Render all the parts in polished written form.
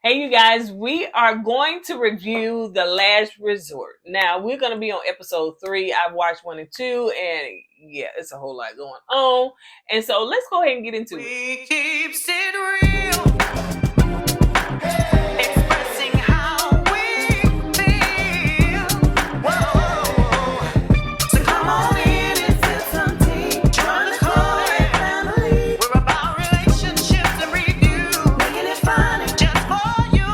Hey, you guys, we are going to review The Last Resort. Now, we're going to be on episode 3. I've watched 1 and 2, and yeah, it's a whole lot going on. And so let's go ahead and get into it. We keep it real, expressing how we feel. Whoa. So come on in and sip some tea. Join the Chloe family. We're about relationships and review, making it fun and just for you.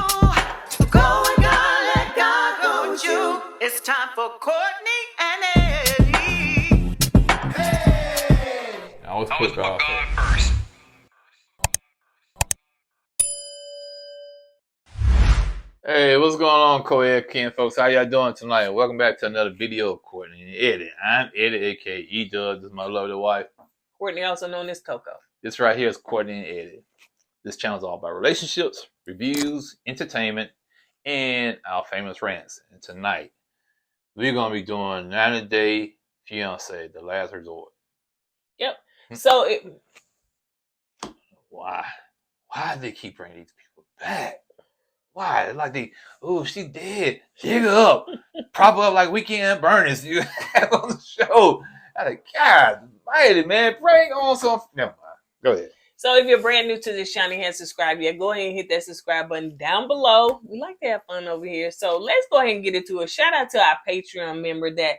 Go with God, let God go with you. It's time for Courtney and Eddie. I always put God first. Hey, what's going on, co-ed kin folks? How y'all doing tonight? Welcome back to another video of Courtney and Eddie. I'm Eddie, aka E-Dub. This is my lovely wife. Courtney, also known as Coco. This right here is Courtney and Eddie. This channel is all about relationships, reviews, entertainment, and our famous rants. And tonight, we're going to be doing 90-Day Fiancé, The Last Resort. Yep. So, Why do they keep bringing these people back? Why? Like she dead. Dig her up. Prop her up like Weekend Burners you have on the show. I'm like, God mighty, man. Bring on some. Never mind. Go ahead. So if you're brand new to this channel and haven't subscribed yet, go ahead and hit that subscribe button down below. We like to have fun over here. So let's go ahead and get into it. Shout out to our Patreon member that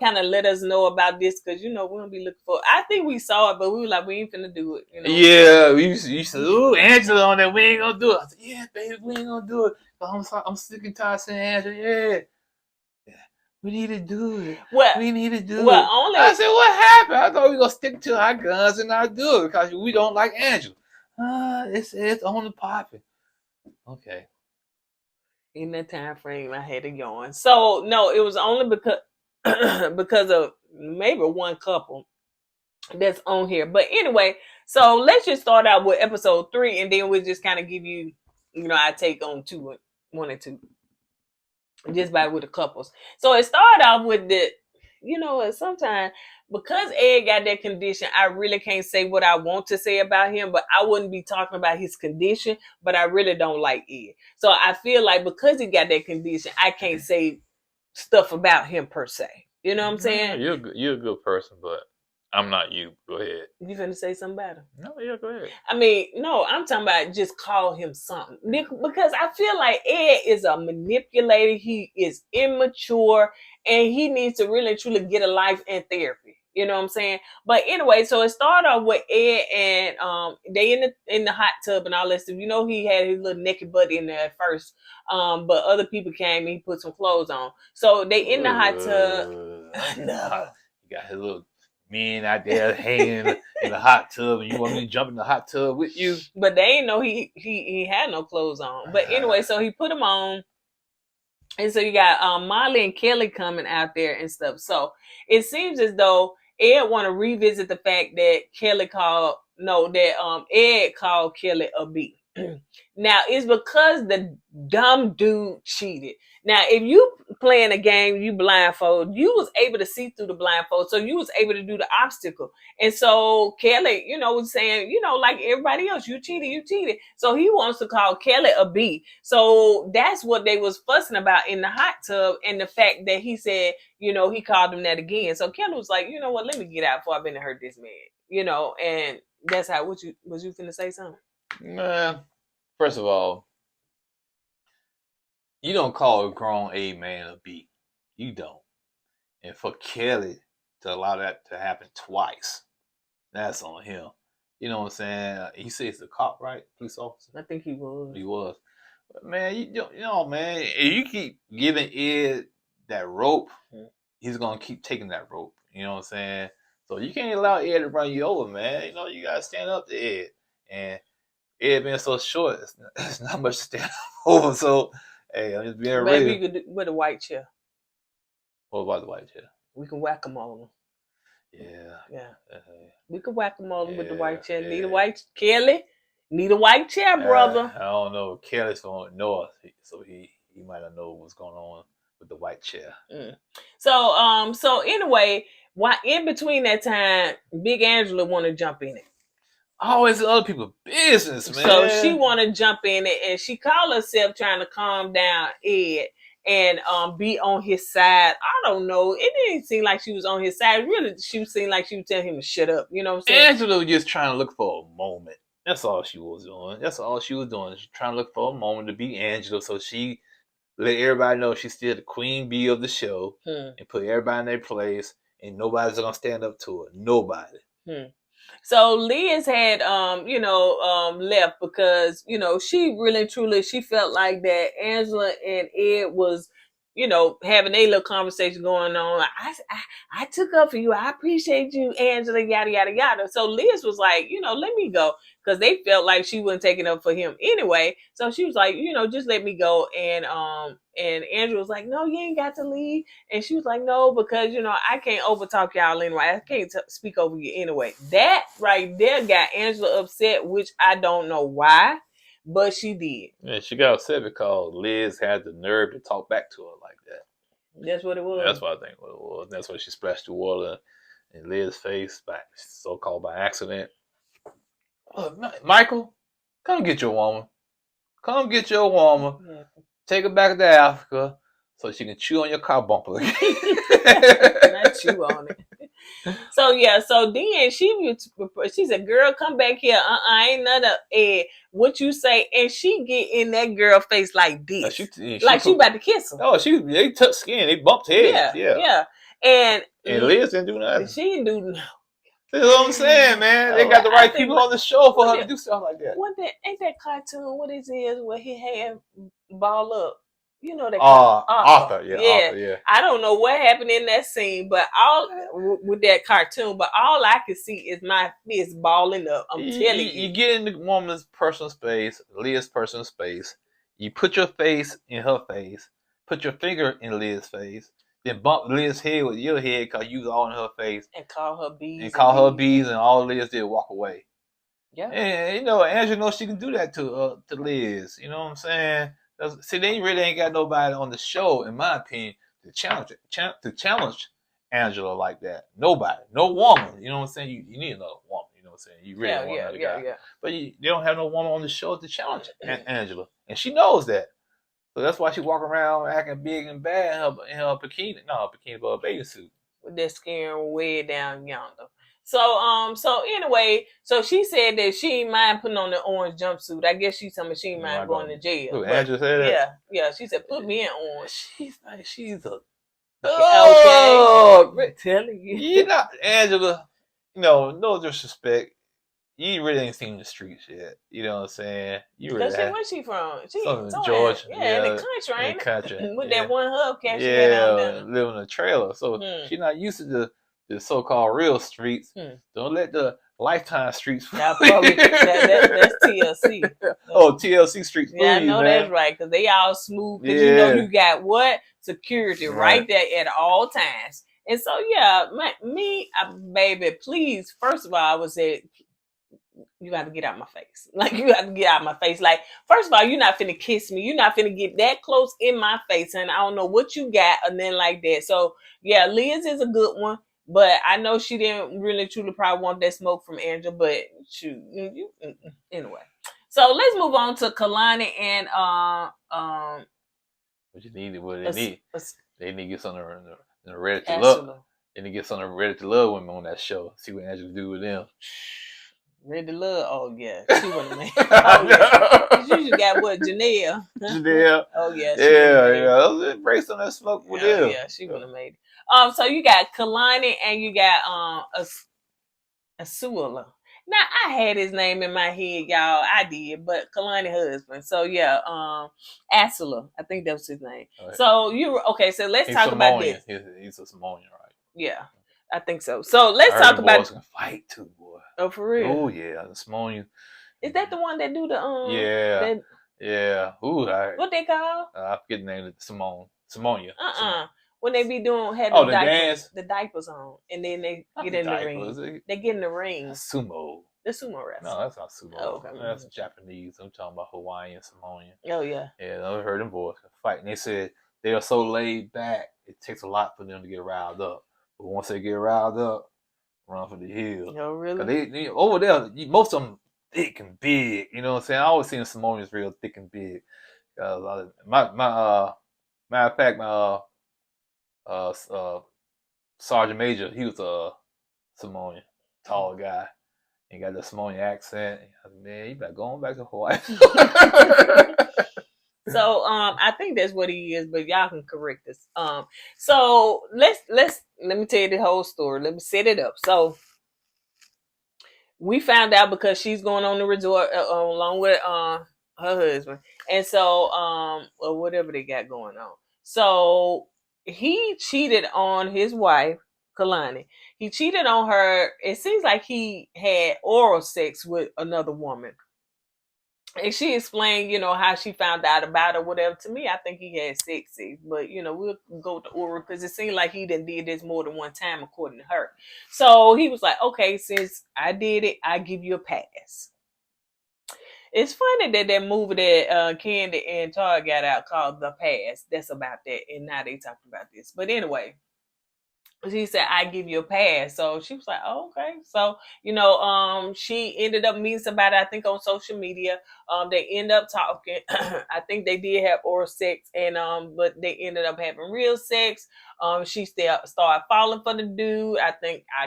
kind of let us know about this, because, you know, we're going to be looking for, I think we saw it, but we were like, we ain't finna do it. You know? Yeah, you said, ooh, Angela on that, we ain't going to do it. I said, yeah, baby, we ain't going to do it. But I'm sick and tired of saying Angela, yeah. We need to do it. We need to do it. I said, what happened? I thought we were going to stick to our guns and not do it because we don't like Angela. It's on the popping. Okay. In that time frame, I had to yawn. So, no, it was only because of maybe one couple that's on here. But anyway, so let's just start out with episode 3, and then we'll just kind of give you, our take on 1 and 2. Just by with the couples. So it started off with sometimes because Ed got that condition, I really can't say what I want to say about him, but I wouldn't be talking about his condition, but I really don't like Ed. So I feel like because he got that condition, I can't say stuff about him per se. You know what I'm saying? You're a good person, but I'm not you. Go ahead. You finna say something about him? No, yeah, go ahead. I mean, no, I'm talking about just call him something. Because I feel like Ed is a manipulator. He is immature. And he needs to really, truly get a life in therapy. You know what I'm saying? But anyway, so it started off with Ed and they in the hot tub and all that stuff. You know, he had his little naked butt in there at first. But other people came and he put some clothes on. So they in the hot tub. No. You got his little men out there hanging in the hot tub, and you want me to jump in the hot tub with you? But they ain't know he had no clothes on. But anyway, so he put them on. And so you got Molly and Kelly coming out there and stuff. So it seems as though Ed want to revisit the fact that Ed called Kelly a B. Now, it's because the dumb dude cheated. Now, if you playing a game, you blindfold, you was able to see through the blindfold, so you was able to do the obstacle. And so Kelly, was saying, like everybody else, you cheated. So he wants to call Kelly a B. So that's what they was fussing about in the hot tub, and the fact that he said, he called him that again. So Kelly was like, you know what, let me get out before I've been to hurt this man, and that's how, was you finna say something? Nah, first of all, you don't call a grown A man a B. You don't. And for Kelly to allow that to happen twice, that's on him. You know what I'm saying? He says he's a cop, right? Police officer? I think he was. He was. But man, man, if you keep giving Ed that rope, he's going to keep taking that rope. You know what I'm saying? So you can't allow Ed to run you over, man. You got to stand up to Ed. And Ed being so short, it's not much to stand up over. So, hey, I'm just being real. Maybe you could do with a white chair. What about the white chair? We can whack them on them. Yeah. We can whack them on them with the white chair. Need a white Kelly? Need a white chair, brother. I don't know. Kelly's from north, so he might not know what's going on with the white chair. So anyway, while in between that time, Big Angela want to jump in it. always in other people's business, man. So she want to jump in it, and she called herself trying to calm down Ed and be on his side. I don't know. It didn't seem like she was on his side. Really, she seemed like she was telling him to shut up. You know what I'm saying? Angela was just trying to look for a moment. That's all she was doing. That's all she was doing. She's trying to look for a moment to be Angela, so she let everybody know she's still the queen bee of the show and put everybody in their place, and nobody's gonna stand up to her. Nobody. So Liz had, left because, she really and truly, she felt like that Angela and Ed was, having a little conversation going on. I took up for you. I appreciate you, Angela, yada, yada, yada. So Liz was like, let me go. Because they felt like she wasn't taking up for him anyway. So she was like, just let me go. And Angela was like, no, you ain't got to leave. And she was like, no, because, I can't overtalk y'all anyway. I can't speak over you anyway. That right there got Angela upset, which I don't know why, but she did. Yeah, she got upset because Liz had the nerve to talk back to her like that. That's what it was. That's what I think what it was. That's why she splashed the water in Liz's face, so-called by accident. Michael, come get your woman. Come get your woman. Yeah. Take her back to Africa so she can chew on your car bumper again. Not chew on it. So then she said, girl, come back here. Ain't none of what you say. And she get in that girl face like this. She about to kiss her. Oh, they touched skin. They bumped heads. Yeah. And Liz didn't do nothing. She didn't do nothing. That's what I'm saying, man. They got the right people on the show for her to do stuff like that. Ain't that cartoon? What is it? Where he had ball up? You know that Arthur, yeah. I don't know what happened in that scene, but all with that cartoon, but all I can see is my fist balling up. I'm telling you. You get in the woman's personal space, Leah's personal space. You put your face in her face, put your finger in Leah's face, then bump Liz's head with your head because you was all in her face. And call her bees. And all Liz did walk away. Yeah. And, Angela knows she can do that to Liz. You know what I'm saying? See, they really ain't got nobody on the show, in my opinion, to challenge Angela like that. Nobody. No woman. You know what I'm saying? You need another woman. You know what I'm saying? You really want another guy. Yeah. But they don't have no woman on the show to challenge Angela. And she knows that. So that's why she walk around acting big and bad in her bikini. No, bikini, but a bathing suit. With that skin way down yonder. So anyway, so she said that she ain't mind putting on the orange jumpsuit. I guess she's telling me she ain't mind going to jail. Who, Angela said that? Yeah. She said, put me in orange. She's a... Okay. I'm telling you. You know, Angela, no disrespect. You really ain't seen the streets yet. You know what I'm saying? Where's she from? She's from Georgia. Yeah, in the country, ain't it? With that one hubcap she had out there. Living in a trailer. So she's not used to the so-called real streets. Don't let the Lifetime streets fool you. That's TLC. Oh, TLC streets fool you, I know man. that's right, because they all smooth. Because you got what? Security right there at all times. And so, baby, please, first of all, I would say, you got to get out my face. Like, you got to get out my face. Like, first of all, you're not finna kiss me. You're not finna get that close in my face. And I don't know what you got and then like that. So, Liz is a good one. But I know she didn't really truly probably want that smoke from Angela. But, shoot. Anyway. So, let's move on to Kalani and... What you need, they need to get something ready to love. They need to get something ready to love women on that show. See what Angela do with them. Ready to love? Oh, yeah. She wasn't man. Oh, yeah. You just got what? Janelle? Oh, yeah. Yeah. Embrace on that smoke with them. Yeah, she would have made it. So you got Kalani and you got Ensue. Now, I had his name in my head, y'all. I did, but Kalani husband. So, Ensue. I think that was his name. Right. So, so let's talk about this. He's a Samoan, right? Yeah, I think so. So, let's talk about... boys can fight, too, boy. Oh, for real? Oh, yeah. The Samoan. Is that the one that do the... Yeah. Yeah. Ooh, what they call? I forget the name of the Samonia. When they be doing the diapers on, and then they get in the ring. They get in the ring. Sumo. The sumo wrestling. No, that's not sumo. Oh, okay. That's Japanese. I'm talking about Hawaiian, Samoan. Oh, yeah. Yeah, I heard them boys fight. And they said they are so laid back, it takes a lot for them to get riled up. But once they get riled up, run for the hills. Oh, really? 'Cause they over there, most of them thick and big. You know what I'm saying? I always seen Samoans real thick and big. Matter of fact, my Sergeant Major, he was a Samoan, tall guy. He got the Samoan accent. I said, man, you better go on back to Hawaii. So I think that's what he is, but y'all can correct us. So let me tell you the whole story. Let me set it up. So we found out because she's going on the resort along with her husband, and so or whatever they got going on. So he cheated on his wife, Kalani. He cheated on her. It seems like he had oral sex with another woman. And she explained, how she found out about it, whatever. To me, I think he had sex, but we'll go to oral because it seemed like he done did this more than one time, according to her. So he was like, "Okay, since I did it, I give you a pass." It's funny that movie that Candy and Tar got out called The Pass. That's about that, and now they talking about this. But anyway. She said, "I give you a pass." So she was like, "Oh, okay." So, she ended up meeting somebody, I think, on social media. They end up talking. I think they did have oral sex, and but they ended up having real sex. She still started falling for the dude. I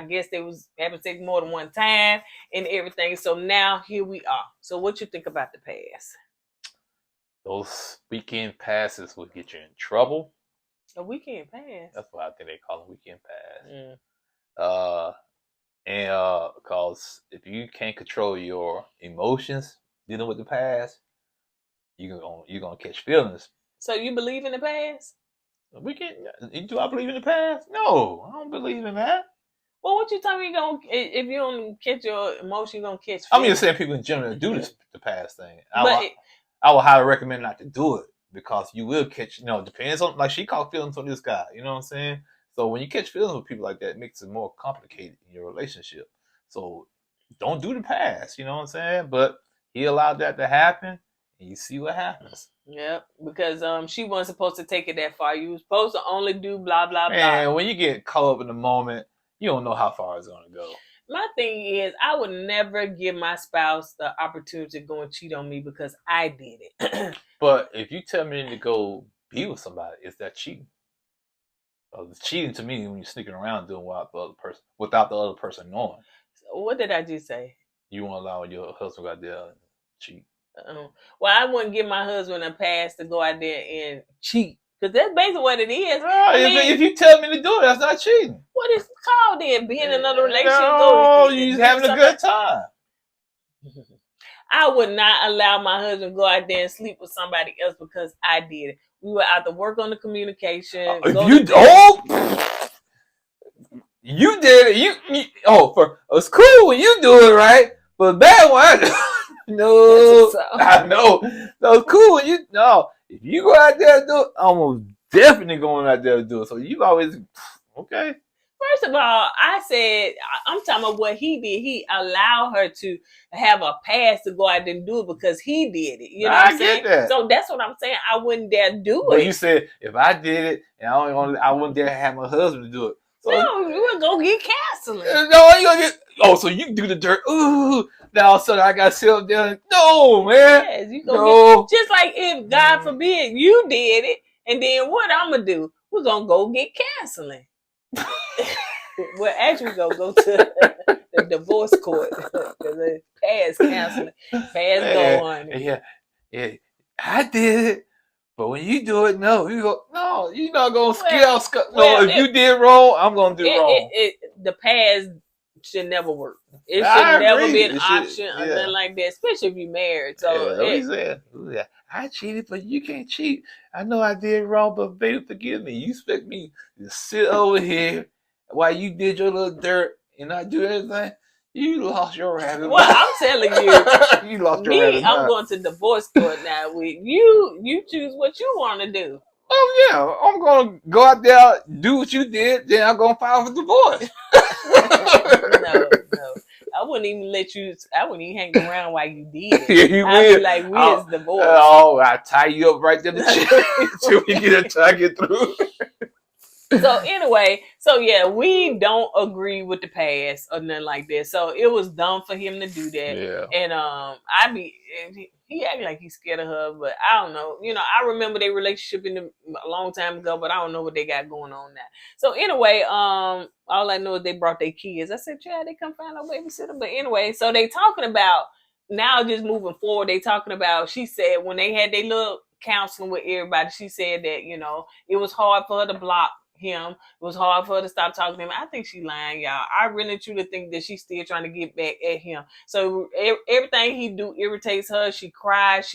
guess they was having sex more than one time and everything. So now here we are. So what you think about the pass? Those weekend passes would get you in trouble. A weekend pass. That's what I think they call a weekend pass. Because if you can't control your emotions dealing with the past, you're gonna catch feelings. So you believe in the past? Do I believe in the past? No, I don't believe in that. Well, what you tell me if you don't catch your emotion, you're gonna catch feelings? I'm just saying people in general do the past thing. I would highly recommend not to do it. Because you will catch, depends on, like she caught feelings on this guy, you know what I'm saying? So when you catch feelings with people like that, it makes it more complicated in your relationship. So don't do the past, you know what I'm saying? But he allowed that to happen, and you see what happens. Yep, because she wasn't supposed to take it that far. You were supposed to only do blah, blah, blah. And when you get caught up in the moment, you don't know how far it's going to go. My thing is, I would never give my spouse the opportunity to go and cheat on me because I did it. But if you tell me to go be with somebody, is that cheating? Cheating to me when you're sneaking around doing without the other person knowing. So what did I just say? You won't allow your husband go out there and cheat. Well, I wouldn't give my husband a pass to go out there and cheat. Because that's basically what it is. If you tell me to do it, that's not cheating. What is it called then? Being in another relationship? No, you're just having a good time. I would not allow my husband to go out there and sleep with somebody else because I did it. We were out to work on the communication. You did it. It's cool when you do it, right? But bad one, no. I know. So it's cool when if you go out there and do it, I'm almost definitely going out there to do it. So you always, okay. First of all, I said, I'm talking about what he did. He allowed her to have a pass to go out there and do it because he did it. You know what I'm saying? That. So that's what I'm saying. I wouldn't dare do it. But you said, if I did it, and I wouldn't dare have my husband to do it. So, no, you would go get counseling. No, you gonna get. Oh, so you do the dirt. Ooh, now all of a sudden I got to sit up there. No, man. Yes, you go get, just like if God forbid you did it, and then what I'm gonna do? We're gonna go get counseling. Well, actually, we're gonna go to the divorce court because past counseling, go on. Yeah, I did it. But when you do it, no, you're not going to scale. If you did wrong, I'm going to do wrong. The past should never work. It should never be an option or nothing like that, especially if you're married. So I cheated, but you can't cheat. I know I did wrong, but baby, forgive me. You expect me to sit over here while you did your little dirt and not do anything? You lost your rabbit. Well, I'm telling you, you lost your rabbit. I'm going to divorce court now. With you, you choose what you want to do. Oh yeah, I'm gonna go out there, do what you did, then I'm gonna file for divorce. No, I wouldn't even let you. I wouldn't even hang around while you did it. Yeah, you I'd be like, "Where's divorce?" Oh, I tie you up right there until we get through. So anyway, so yeah, we don't agree with the past or nothing like that. So it was dumb for him to do that. Yeah. And he acted like he's scared of her, but I don't know. I remember their relationship a long time ago, but I don't know what they got going on now. So anyway, all I know is they brought their kids. I said, yeah, they come find a babysitter. But anyway, so they talking about now, just moving forward, they talking about, she said when they had their little counseling with everybody, she said that, it was hard for her to block him. It was hard for her to stop talking to him. I think she lying, y'all. I really truly think that she's still trying to get back at him. So everything he do irritates her. She cries.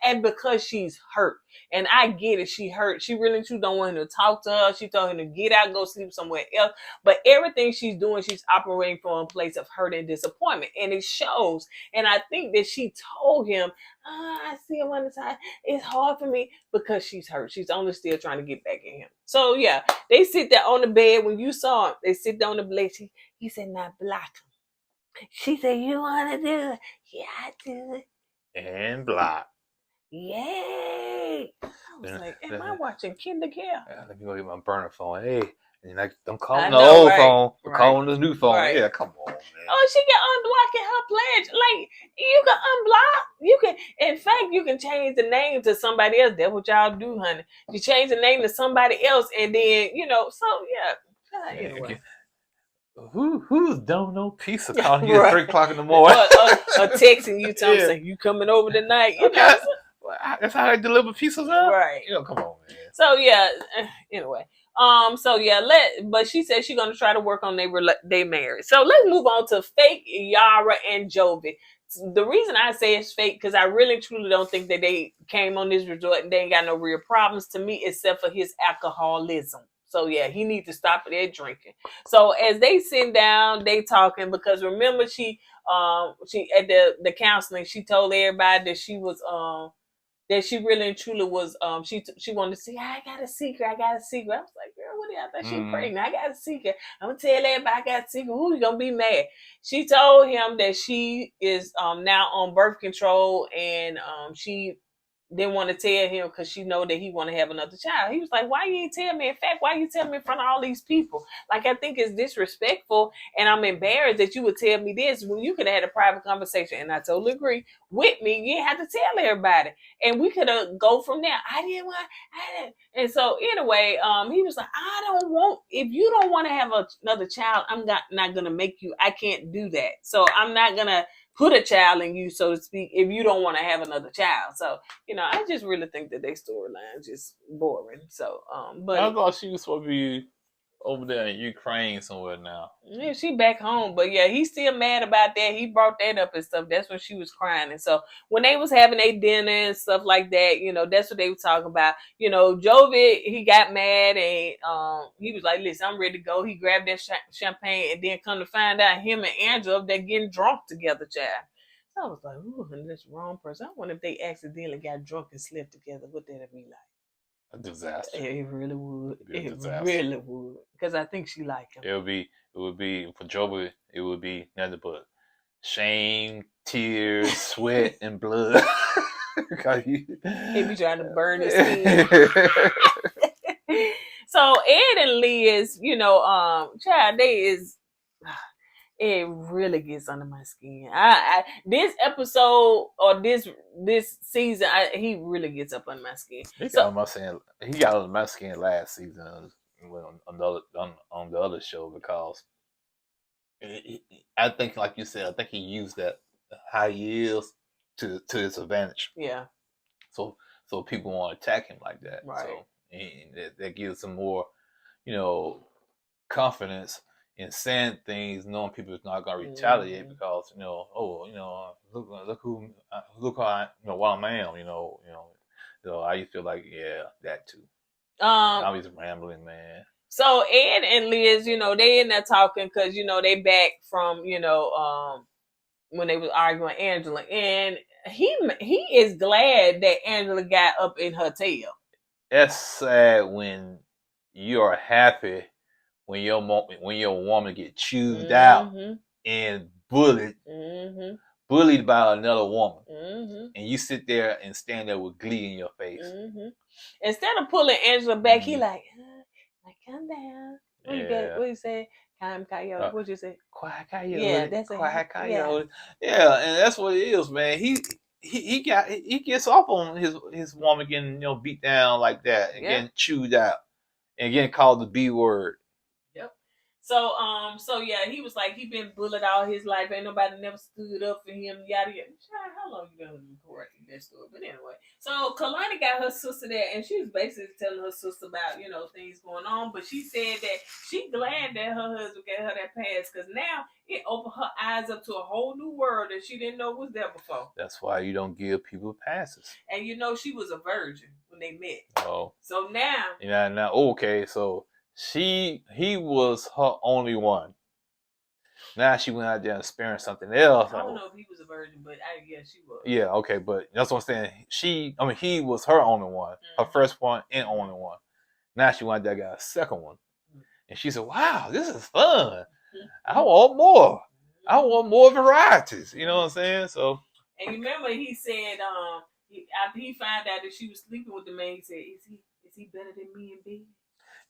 And because she's hurt. And I get it. She hurt. She really truly don't want him to talk to her. She told him to get out, go sleep somewhere else. But everything she's doing, she's operating from a place of hurt and disappointment. And it shows. And I think that she told him, I see him on the side. It's hard for me because she's hurt. She's only still trying to get back at him. So yeah, they sit there on the bed. When you saw him, they sit there on the bed. He said, "Now block him." She said, "You want to do it?" "Yeah, I do it." And block. Yay! I was like, am I watching Kindergarten? Let me go get my burner phone. Hey. And don't call I on the know, old right, phone. right. Call on the new phone. Right. Yeah, come on, man. Oh, she can unblock in her pledge. Like, you can unblock. You can, in fact, you can change the name to somebody else. That's what y'all do, honey. You change the name to somebody else, and then, so, yeah. Anyway. Who's Domino Pizza calling you at 3 o'clock in the morning? or texting you, saying, you coming over tonight? That's how I deliver pizzas now? Right. Come on, man. So, yeah, anyway. So yeah, but she said she's gonna try to work on they marriage. So let's move on to fake Yara and Jovi. The reason I say it's fake because I really truly don't think that they came on this resort and they ain't got no real problems to me except for his alcoholism. So yeah, he needs to stop their drinking. So as they sit down, they talking because remember she at the counseling she told everybody that she was that she really and truly was, she wanted to see, I got a secret. I was like, girl, what do you think? She pregnant. I got a secret. I'm going to tell everybody I got a secret. Who you going to be mad? She told him that she is now on birth control and she didn't want to tell him because she know that he want to have another child. He was like, why you ain't tell me? In fact, why you tell me in front of all these people? Like, I think it's disrespectful and I'm embarrassed that you would tell me this when you could have had a private conversation. And I totally agree with me. You didn't have to tell everybody. And we could have go from there. I didn't. And so anyway, he was like, if you don't want to have another child, I'm not going to make you. I can't do that. So I'm not going to put a child in you, so to speak, if you don't want to have another child. So, I just really think that their storyline is just boring. So, but I thought she was supposed to be over there in Ukraine somewhere now. Yeah, she back home. But yeah, he's still mad about that. He brought that up and stuff. That's when she was crying. And so when they was having their dinner and stuff like that, that's what they were talking about. Jovi, he got mad and he was like, listen, I'm ready to go. He grabbed that champagne and then come to find out him and Angela, they're getting drunk together, child. So I was like, ooh, that's the wrong person. I wonder if they accidentally got drunk and slept together. What that'd be like? A disaster. It really would. It disaster. really would. Because I think she liked him. It would be for Jovi. It would be nothing but shame, tears, sweat, and blood. He be trying to burn his skin. So Ed and Liz, child, it really gets under my skin. This episode or this season, he really gets up under my skin. He got under my skin last season on the other show because I think, like you said, I think he used that how he is to his advantage. Yeah. So people want to attack him like that. Right. So that gives him more, confidence in saying things, knowing people is not going to retaliate because look how what I am, So I feel like that too. I was rambling, man. So Ed and Liz, they in there talking because they back from when they was arguing with Angela, and he is glad that Angela got up in her tail. That's sad when you're happy when your woman get chewed out and bullied by another woman, and you sit there and stand there with glee in your face. Instead of pulling Angela back, he like, Like, calm down. What you say? Calm coyote. What you say? Quiet coyote. Yeah, that's quiet coyote. Yeah, and that's what it is, man. He gets off on his woman getting beat down like that and getting chewed out and getting called the B word. Yep. So yeah, he was like, he been bullied all his life. Ain't nobody never stood up for him. Yada yada. Child, how long you been recording that story? But anyway, so Kalani got her sister there, and she was basically telling her sister about things going on. But she said that she glad that her husband gave her that pass because now it opened her eyes up to a whole new world that she didn't know was there before. That's why you don't give people passes. And she was a virgin when they met. Oh. So now. Yeah. Now okay, so. He was her only one. Now she went out there and experienced something else. I don't know if he was a virgin, but she was. Yeah, okay, but that's what I'm saying. He was her only one, her first one and only one. Now she went out there and got a second one, and she said, "Wow, this is fun. I want more. I want more varieties." You know what I'm saying? So. And you remember he said, after he found out that she was sleeping with the man, he said, "Is he better than me and B?"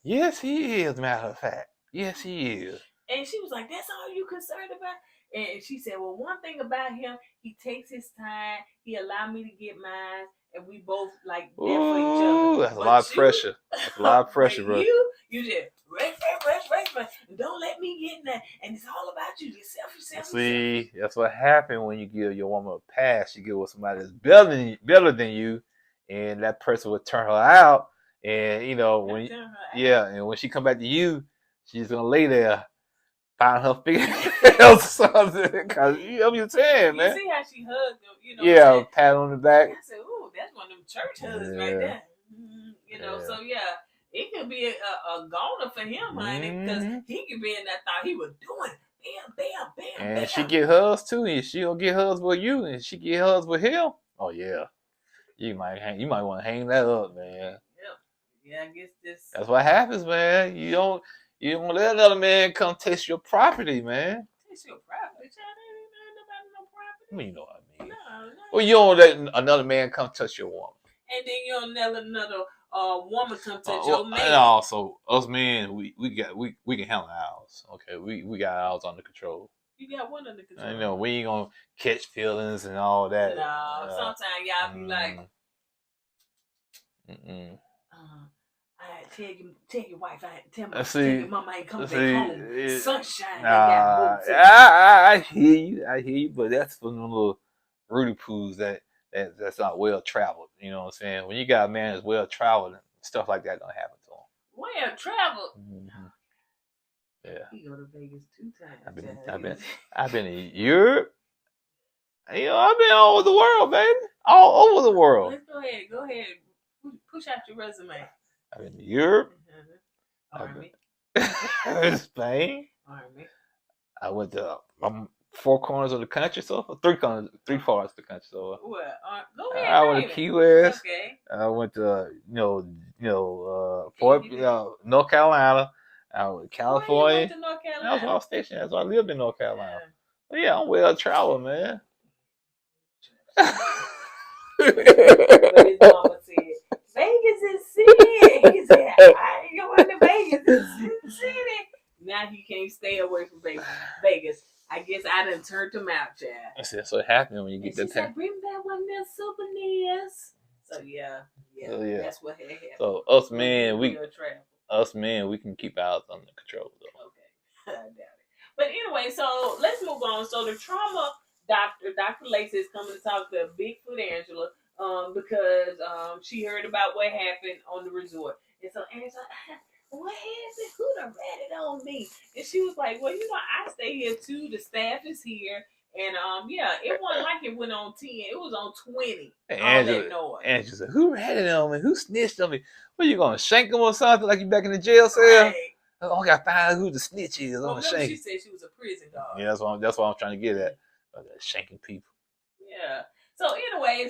Yes, he is, matter of fact. Yes, he is. And she was like, that's all you concerned about? And she said, well, one thing about him, he takes his time. He allowed me to get mine. And we both there for each other. That's a lot of pressure. That's a lot of pressure, bro. You just race. And don't let me get in that. And it's all about you. Yourself. See, that's what happened when you give your woman a pass. You give her somebody that's better than you. And that person would turn her out. And and when she come back to you, she's gonna lay there, find her fingernails or something. Cause you know what I'm saying, man. You see how she hugged him, Yeah, pat on the back. I said, "Ooh, that's one of them church hugs right there." So it could be a goner for him, honey, because he could be in that thought he was doing. Bam. And she get hugs too, and she gonna get hugs with you, and she get hugs with him. Oh yeah, you might want to hang that up, man. Yeah, I guess this. That's what happens, man. You don't let another man come taste your property, man. Taste your property? Child, ain't nobody no property. I mean, you know what I mean. No. Well, you don't let another man come touch your woman. And then you don't let another woman come touch your man. And also, us men, we can handle ours. Okay, we got ours under control. You got one under control. I know we ain't gonna catch feelings and all that. No, sometimes y'all be like. Tell your wife, tell your mama ain't coming back home. Sunshine. I hear you, but that's for them little Rudy poos that's not well traveled. You know what I'm saying? When you got a man that's well traveled, stuff like that don't happen to him. Well traveled. Mm-hmm. Yeah. He go to Vegas 2 times. I've been in Europe. I've been all over the world, baby. All over the world. Let's go ahead. Push out your resume. I've been to Europe. Army. Spain. Army. I went to 4 corners of the country, so 3 parts of the country. So go ahead. I went to Key West. Okay. I went to North Carolina. I went to California. You went to North Carolina? That's where I was stationed. That's why I lived in North Carolina. But yeah, I'm well traveled, man. But his mama said, Vegas is city. He said, I ain't going to Vegas. It's city. Now he can't stay away from Vegas. I guess I done turned him out, child. That's what happened when you get that time. Bring back one of their souvenirs. So yeah, that's what had happened. So us men, we can keep ours under control though. Okay, I doubt it. But anyway, so let's move on. So the trauma doctor, Dr. Lacey, is coming to talk to Bigfoot Angela. Because she heard about what happened on the resort. And so Angela's like, what happened? Who done ratted on me? And she was like, well, I stay here too. The staff is here. And it wasn't like it went on 10. It was on 20. Angela said, who ratted on me? Who snitched on me? What, you gonna shank him or something like you back in the jail cell? Right. Oh, I gotta find out who the snitch is. Well, she said she was a prison dog. Yeah, that's what I'm trying to get at. Shanking people. Yeah. So anyway,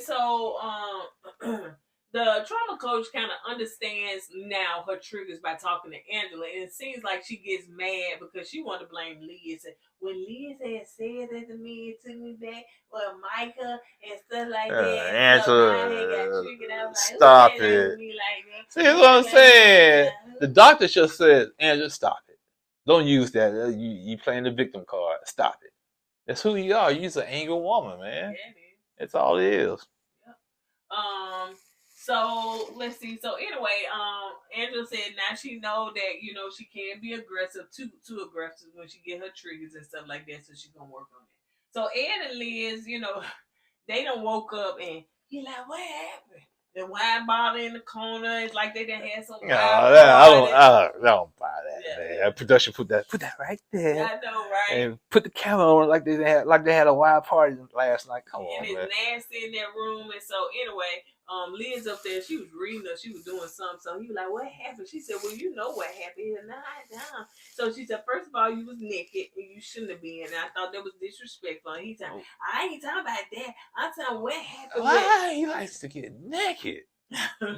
the trauma coach kind of understands now her triggers by talking to Angela, and it seems like she gets mad because she wanted to blame Liz. And when Liz had said that to me, it took me back, well, Micah and stuff like that. Angela, got triggered. I was like, stop it. me like that? See what I'm saying? The doctor just said, Angela, stop it. Don't use that. You playing the victim card. Stop it. That's who you are. You're an angry woman, man. Yeah, it is. That's all it is. Yep. So let's see. So anyway, Angela said now she know that she can be aggressive, too aggressive when she get her triggers and stuff like that. So she gonna work on it. So Ed and Liz, they done woke up and he like, what happened? The wine bottle in the corner. It's like they done had some. I don't buy that. Man. Yeah. Production put that right there. I know, right? And put the camera on like they had a wild party last night. Come on, man. And it's nasty in that room. And so anyway, Liz up there, she was reading her, she was doing something. So he was like, what happened? She said, well, you know what happened. He said, nah. So she said, first of all, you was naked and you shouldn't have been. And I thought that was disrespectful. And he said, I ain't talking about that. I'm talking what happened. Why? He likes to get naked.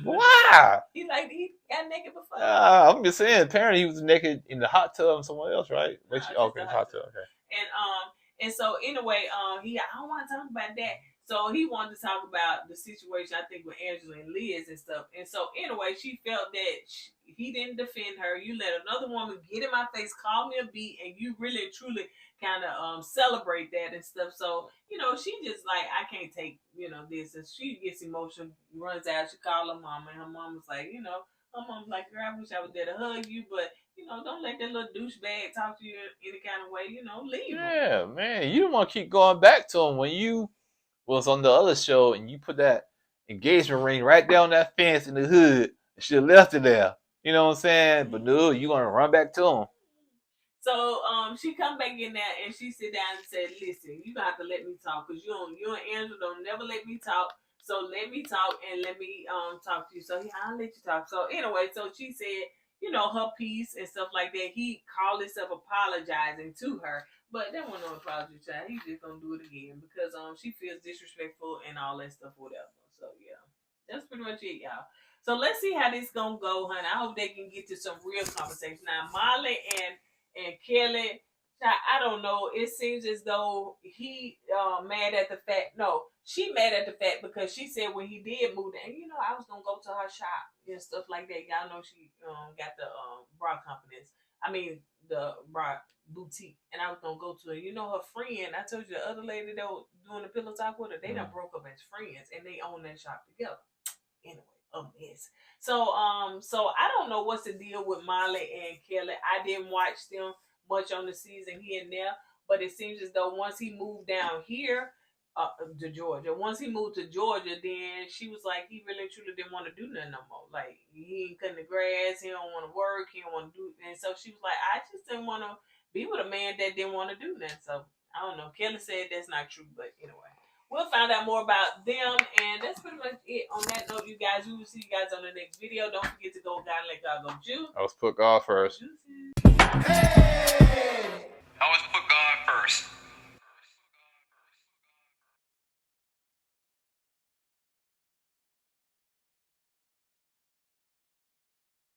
Why? He got naked before. I'm just saying, apparently he was naked in the hot tub and someone else, right? Okay, hot tub, okay. And so anyway, I don't want to talk about that. So he wanted to talk about the situation, I think, with Angela and Liz and stuff. And so anyway, she felt that he didn't defend her. You let another woman get in my face, call me a B, and you really and truly kind of celebrate that and stuff. So, she just like, I can't take, this. And she gets emotional, runs out. She called her mama, and her mom was like, her mom's like, girl, I wish I was there to hug you, but don't let that little douchebag talk to you in any kind of way. Leave him. Yeah, man, you don't want to keep going back to him when you was on the other show and you put that engagement ring right there on that fence in the hood and should have left it there. You know what I'm saying? But no, you gonna run back to him. So she come back in there and she sit down and said, listen, you got to let me talk because you and Angela don't never let me talk. So let me talk and let me talk to you. So I'll let you talk. So anyway, so she said, her piece and stuff like that. He called himself apologizing to her. But that wasn't no apology, child. He's just gonna do it again because she feels disrespectful and all that stuff, whatever. So yeah, that's pretty much it, y'all. So let's see how this gonna go, honey. I hope they can get to some real conversation. Now, Molly and Kelly, I don't know. It seems as though he mad at the fact. No, she mad at the fact because she said when he did move down, I was gonna go to her shop and stuff like that. Y'all know she got the bra companies. I mean the bra boutique, and I was gonna go to her. Her friend, I told you the other lady that was doing the pillow talk with her, they done broke up as friends and they own that shop together. Anyway, a mess. So I don't know what's the deal with Molly and Kelly. I didn't watch them much on the season here and there, but it seems as though once he moved down here to Georgia, then she was like, he really truly didn't want to do nothing no more. Like, he ain't cutting the grass, he don't want to work, he don't want to do, and so she was like, I just didn't want to be with a man that didn't want to do that. So I don't know. Kelly said that's not true, but anyway, we'll find out more about them, and that's pretty much it. On that note, you guys, we will see you guys on the next video. Don't forget to go God, let God go, Jew. Let's put God first. Hey!